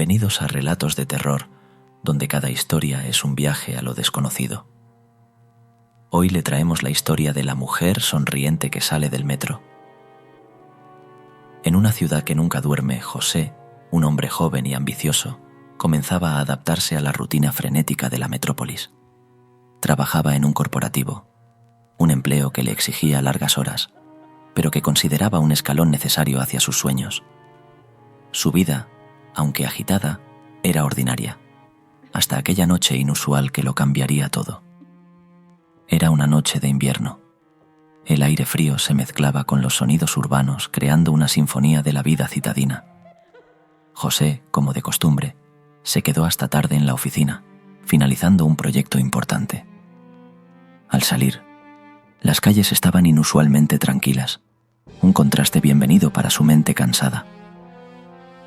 Bienvenidos a Relatos de Terror, donde cada historia es un viaje a lo desconocido. Hoy le traemos la historia de la mujer sonriente que sale del metro. En una ciudad que nunca duerme, José, un hombre joven y ambicioso, comenzaba a adaptarse a la rutina frenética de la metrópolis. Trabajaba en un corporativo, un empleo que le exigía largas horas, pero que consideraba un escalón necesario hacia sus sueños. Su vida, aunque agitada, era ordinaria, hasta aquella noche inusual que lo cambiaría todo. Era una noche de invierno. El aire frío se mezclaba con los sonidos urbanos, creando una sinfonía de la vida citadina. José, como de costumbre, se quedó hasta tarde en la oficina, finalizando un proyecto importante. Al salir, las calles estaban inusualmente tranquilas, un contraste bienvenido para su mente cansada.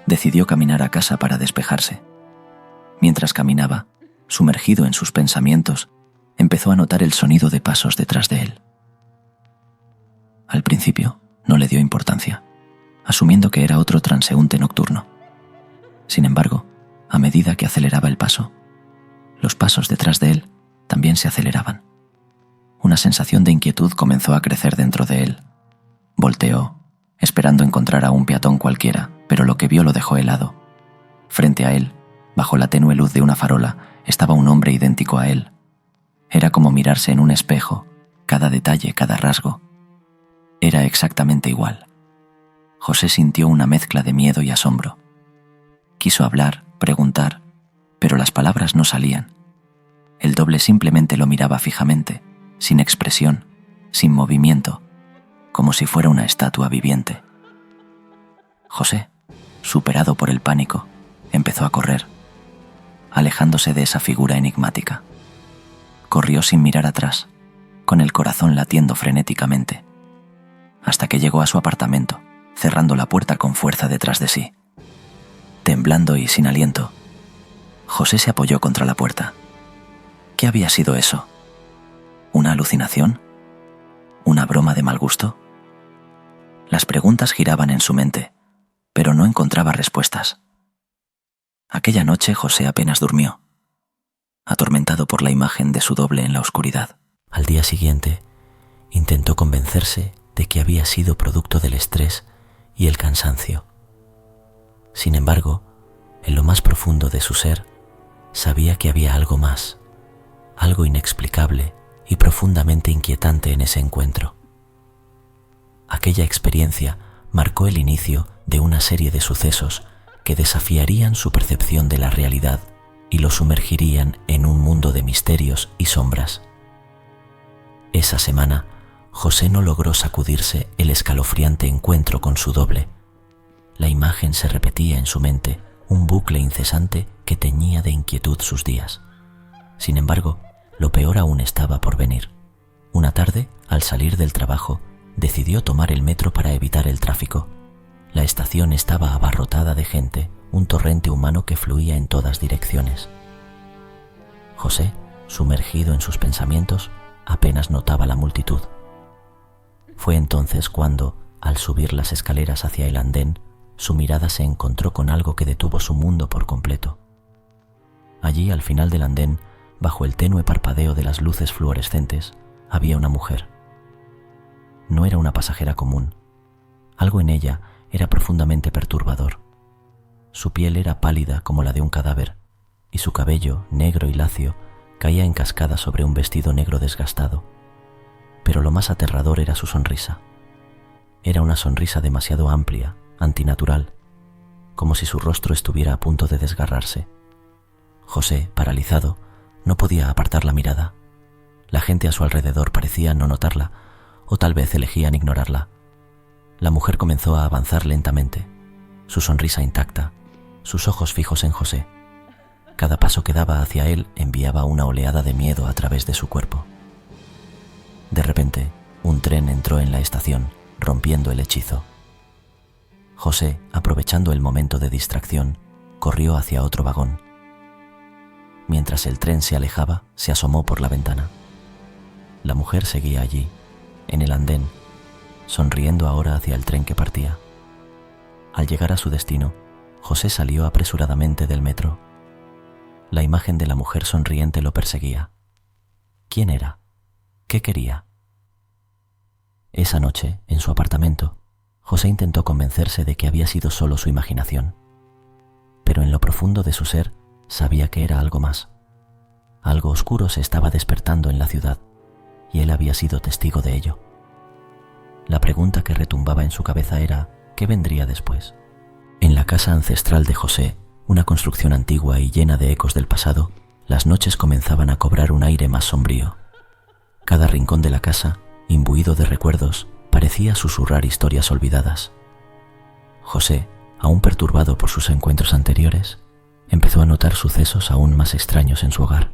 Decidió caminar a casa para despejarse. Mientras caminaba, sumergido en sus pensamientos, empezó a notar el sonido de pasos detrás de él. Al principio, no le dio importancia, asumiendo que era otro transeúnte nocturno. Sin embargo, a medida que aceleraba el paso, los pasos detrás de él también se aceleraban. Una sensación de inquietud comenzó a crecer dentro de él. Volteó, esperando encontrar a un peatón cualquiera, pero lo que vio lo dejó helado. Frente a él, bajo la tenue luz de una farola, estaba un hombre idéntico a él. Era como mirarse en un espejo, cada detalle, cada rasgo. Era exactamente igual. José sintió una mezcla de miedo y asombro. Quiso hablar, preguntar, pero las palabras no salían. El doble simplemente lo miraba fijamente, sin expresión, sin movimiento, como si fuera una estatua viviente. José, superado por el pánico, empezó a correr, alejándose de esa figura enigmática. Corrió sin mirar atrás, con el corazón latiendo frenéticamente, hasta que llegó a su apartamento, cerrando la puerta con fuerza detrás de sí. Temblando y sin aliento, José se apoyó contra la puerta. ¿Qué había sido eso? ¿Una alucinación? ¿Una broma de mal gusto? Las preguntas giraban en su mente, pero no encontraba respuestas. Aquella noche José apenas durmió, atormentado por la imagen de su doble en la oscuridad. Al día siguiente, intentó convencerse de que había sido producto del estrés y el cansancio. Sin embargo, en lo más profundo de su ser, sabía que había algo más, algo inexplicable y profundamente inquietante en ese encuentro. Aquella experiencia marcó el inicio de una serie de sucesos que desafiarían su percepción de la realidad y lo sumergirían en un mundo de misterios y sombras. Esa semana, José no logró sacudirse el escalofriante encuentro con su doble. La imagen se repetía en su mente, un bucle incesante que teñía de inquietud sus días. Sin embargo, lo peor aún estaba por venir. Una tarde, al salir del trabajo, decidió tomar el metro para evitar el tráfico. La estación estaba abarrotada de gente, un torrente humano que fluía en todas direcciones. José, sumergido en sus pensamientos, apenas notaba la multitud. Fue entonces cuando, al subir las escaleras hacia el andén, su mirada se encontró con algo que detuvo su mundo por completo. Allí, al final del andén, bajo el tenue parpadeo de las luces fluorescentes, había una mujer. No era una pasajera común. Algo en ella era profundamente perturbador. Su piel era pálida como la de un cadáver, y su cabello, negro y lacio, caía en cascada sobre un vestido negro desgastado. Pero lo más aterrador era su sonrisa. Era una sonrisa demasiado amplia, antinatural, como si su rostro estuviera a punto de desgarrarse. José, paralizado, no podía apartar la mirada. La gente a su alrededor parecía no notarla, o tal vez elegían ignorarla. La mujer comenzó a avanzar lentamente, su sonrisa intacta, sus ojos fijos en José. Cada paso que daba hacia él enviaba una oleada de miedo a través de su cuerpo. De repente, un tren entró en la estación, rompiendo el hechizo. José, aprovechando el momento de distracción, corrió hacia otro vagón. Mientras el tren se alejaba, se asomó por la ventana. La mujer seguía allí, en el andén, sonriendo ahora hacia el tren que partía. Al llegar a su destino, José salió apresuradamente del metro. La imagen de la mujer sonriente lo perseguía. ¿Quién era? ¿Qué quería? Esa noche, en su apartamento, José intentó convencerse de que había sido solo su imaginación. Pero en lo profundo de su ser sabía que era algo más. Algo oscuro se estaba despertando en la ciudad, y él había sido testigo de ello. La pregunta que retumbaba en su cabeza era: ¿qué vendría después? En la casa ancestral de José, una construcción antigua y llena de ecos del pasado, las noches comenzaban a cobrar un aire más sombrío. Cada rincón de la casa, imbuido de recuerdos, parecía susurrar historias olvidadas. José, aún perturbado por sus encuentros anteriores, empezó a notar sucesos aún más extraños en su hogar.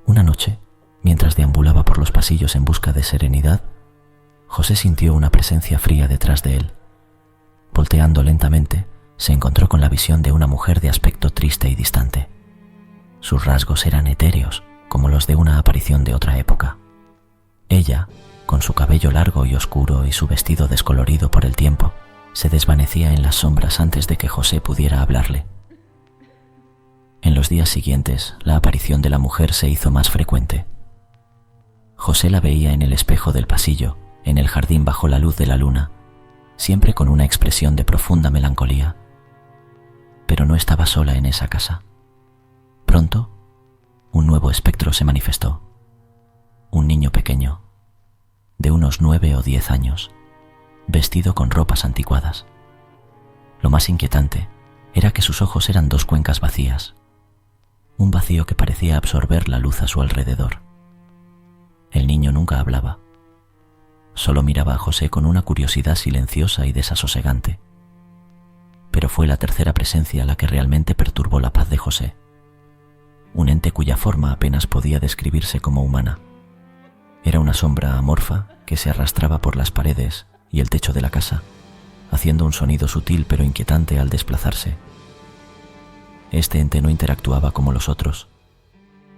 Una noche, mientras deambulaba por los pasillos en busca de serenidad, José sintió una presencia fría detrás de él. Volteando lentamente, se encontró con la visión de una mujer de aspecto triste y distante. Sus rasgos eran etéreos, como los de una aparición de otra época. Ella, con su cabello largo y oscuro y su vestido descolorido por el tiempo, se desvanecía en las sombras antes de que José pudiera hablarle. En los días siguientes, la aparición de la mujer se hizo más frecuente. José la veía en el espejo del pasillo, en el jardín bajo la luz de la luna, siempre con una expresión de profunda melancolía. Pero no estaba sola en esa casa. Pronto, un nuevo espectro se manifestó. Un niño pequeño, de unos 9 o 10 años, vestido con ropas anticuadas. Lo más inquietante era que sus ojos eran 2 cuencas vacías, un vacío que parecía absorber la luz a su alrededor. El niño nunca hablaba. Solo miraba a José con una curiosidad silenciosa y desasosegante. Pero fue la tercera presencia la que realmente perturbó la paz de José. Un ente cuya forma apenas podía describirse como humana. Era una sombra amorfa que se arrastraba por las paredes y el techo de la casa, haciendo un sonido sutil pero inquietante al desplazarse. Este ente no interactuaba como los otros.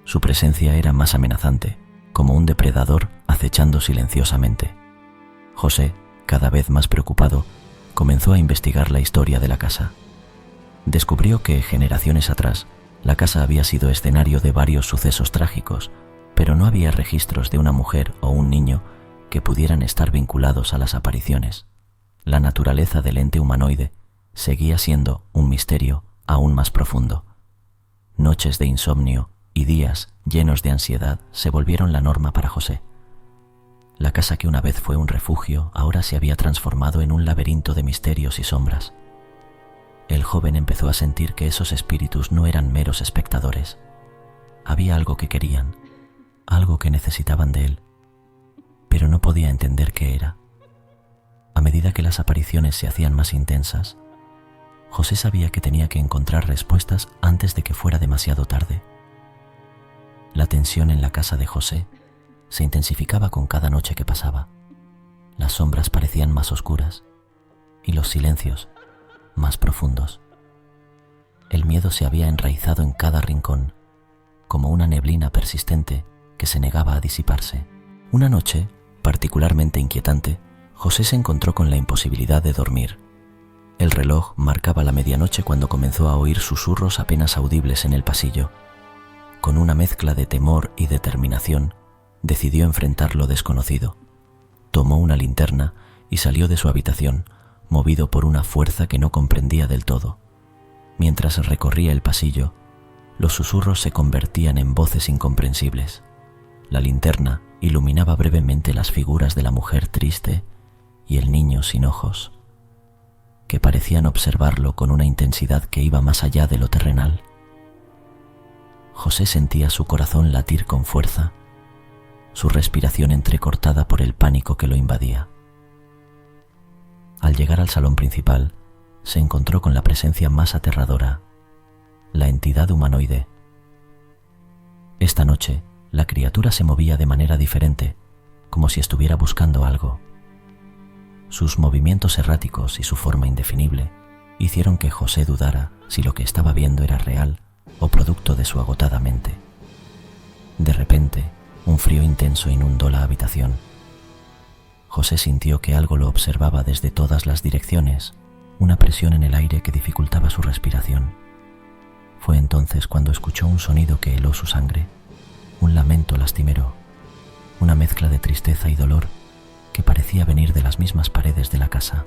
Su presencia era más amenazante, como un depredador acechando silenciosamente. José, cada vez más preocupado, comenzó a investigar la historia de la casa. Descubrió que, generaciones atrás, la casa había sido escenario de varios sucesos trágicos, pero no había registros de una mujer o un niño que pudieran estar vinculados a las apariciones. La naturaleza del ente humanoide seguía siendo un misterio aún más profundo. Noches de insomnio y días llenos de ansiedad se volvieron la norma para José. La casa que una vez fue un refugio ahora se había transformado en un laberinto de misterios y sombras. El joven empezó a sentir que esos espíritus no eran meros espectadores. Había algo que querían, algo que necesitaban de él, pero no podía entender qué era. A medida que las apariciones se hacían más intensas, José sabía que tenía que encontrar respuestas antes de que fuera demasiado tarde. La tensión en la casa de José se intensificaba con cada noche que pasaba. Las sombras parecían más oscuras y los silencios más profundos. El miedo se había enraizado en cada rincón, como una neblina persistente que se negaba a disiparse. Una noche, particularmente inquietante, José se encontró con la imposibilidad de dormir. El reloj marcaba la medianoche cuando comenzó a oír susurros apenas audibles en el pasillo. Con una mezcla de temor y determinación, decidió enfrentar lo desconocido. Tomó una linterna y salió de su habitación, movido por una fuerza que no comprendía del todo. Mientras recorría el pasillo, los susurros se convertían en voces incomprensibles. La linterna iluminaba brevemente las figuras de la mujer triste y el niño sin ojos, que parecían observarlo con una intensidad que iba más allá de lo terrenal. José sentía su corazón latir con fuerza, su respiración entrecortada por el pánico que lo invadía. Al llegar al salón principal, se encontró con la presencia más aterradora, la entidad humanoide. Esta noche, la criatura se movía de manera diferente, como si estuviera buscando algo. Sus movimientos erráticos y su forma indefinible hicieron que José dudara si lo que estaba viendo era real o producto de su agotada mente. De repente, un frío intenso inundó la habitación. José sintió que algo lo observaba desde todas las direcciones, una presión en el aire que dificultaba su respiración. Fue entonces cuando escuchó un sonido que heló su sangre, un lamento lastimero, una mezcla de tristeza y dolor que parecía venir de las mismas paredes de la casa.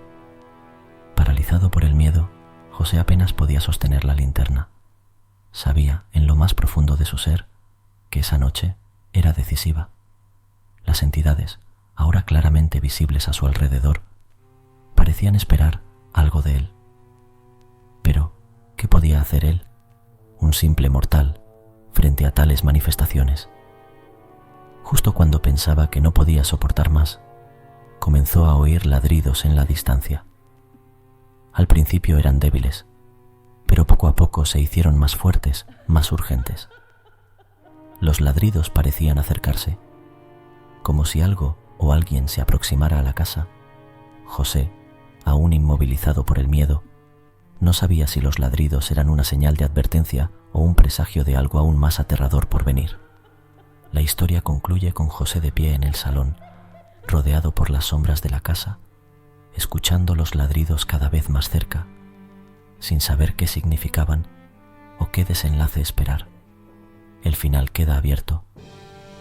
Paralizado por el miedo, José apenas podía sostener la linterna. Sabía, en lo más profundo de su ser, que esa noche era decisiva. Las entidades, ahora claramente visibles a su alrededor, parecían esperar algo de él. Pero, ¿qué podía hacer él, un simple mortal, frente a tales manifestaciones? Justo cuando pensaba que no podía soportar más, comenzó a oír ladridos en la distancia. Al principio eran débiles, pero poco a poco se hicieron más fuertes, más urgentes. Los ladridos parecían acercarse. Como si algo o alguien se aproximara a la casa, José, aún inmovilizado por el miedo, no sabía si los ladridos eran una señal de advertencia o un presagio de algo aún más aterrador por venir. La historia concluye con José de pie en el salón, rodeado por las sombras de la casa, escuchando los ladridos cada vez más cerca, sin saber qué significaban o qué desenlace esperar. El final queda abierto,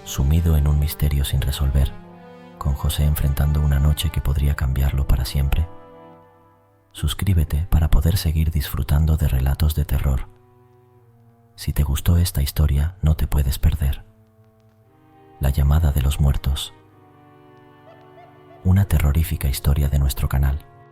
sumido en un misterio sin resolver, con José enfrentando una noche que podría cambiarlo para siempre. Suscríbete para poder seguir disfrutando de relatos de terror. Si te gustó esta historia, no te puedes perder La llamada de los muertos, una terrorífica historia de nuestro canal.